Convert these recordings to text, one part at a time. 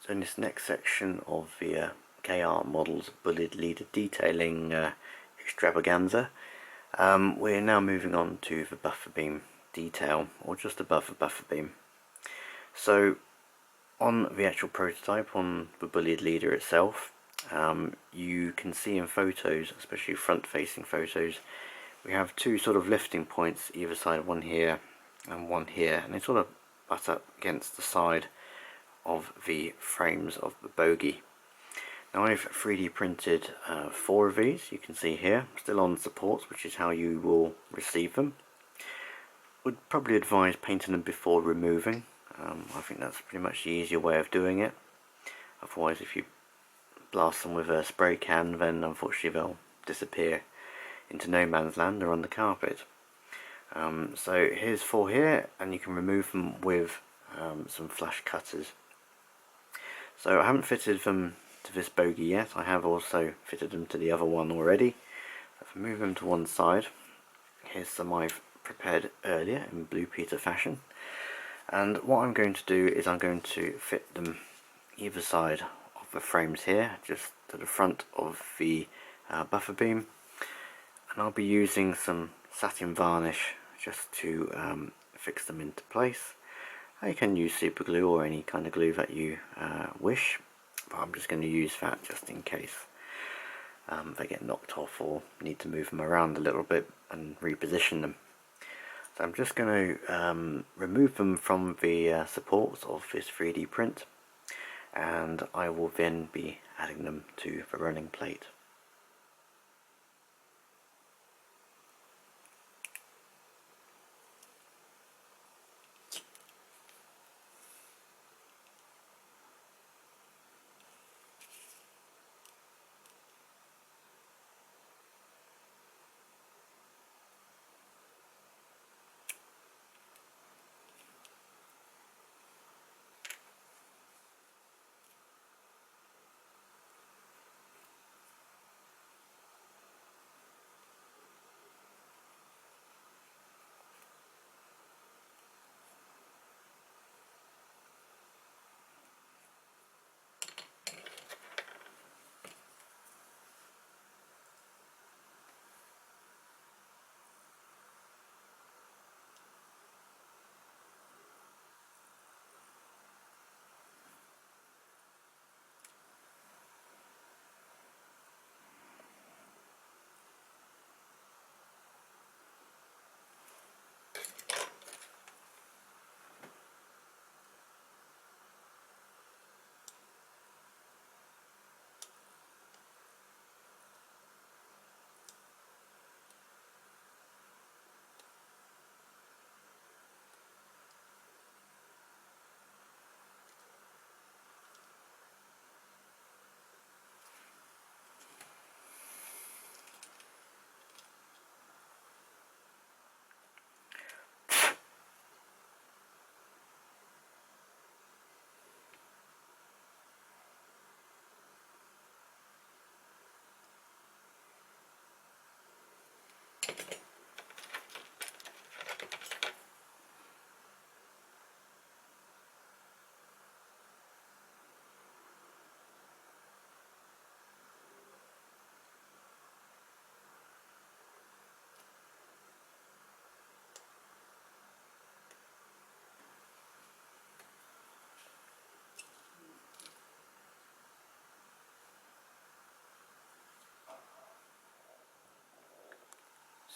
So in this next section of the KR Models Bulleid Leader detailing extravaganza, we're now moving on to the Bufferbeam detail, or just above the Bufferbeam. So on the actual prototype, on the Bulleid Leader itself, you can see in photos, especially front facing photos, we have two sort of lifting points either side, one here and one here, and they sort of butt up against the side of the frames of the bogie. Now I've 3D printed 4 of these, you can see here, still on supports, which is how you will receive them. Would probably advise painting them before removing. I think that's pretty much the easier way of doing it. Otherwise, if you blast them with a spray can, then unfortunately they'll disappear into no man's land or on the carpet. So here's 4 here, and you can remove them with some flash cutters. So I haven't fitted them to this bogie yet. I have also fitted them to the other one already. If I move them to one side, here's some I've prepared earlier in Blue Peter fashion. And what I'm going to do is I'm going to fit them either side of the frames here, just to the front of the Bufferbeam. And I'll be using some satin varnish just to fix them into place. You can use super glue or any kind of glue that you wish, but I'm just going to use that just in case they get knocked off or need to move them around a little bit and reposition them. So I'm just going to remove them from the supports of this 3D print, and I will then be adding them to the running plate.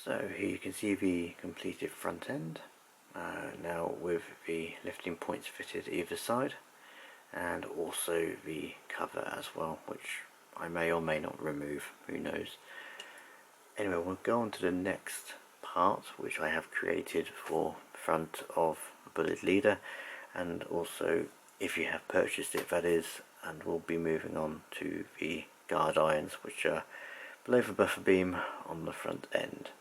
So here you can see the completed front end, now with the lifting points fitted either side, and also the cover as well, which I may or may not remove, who knows. Anyway, we'll go on to the next part, which I have created for the front of the Bulleid Leader, and also if you have purchased it, that is, and we'll be moving on to the guard irons, which are below the Bufferbeam on the front end.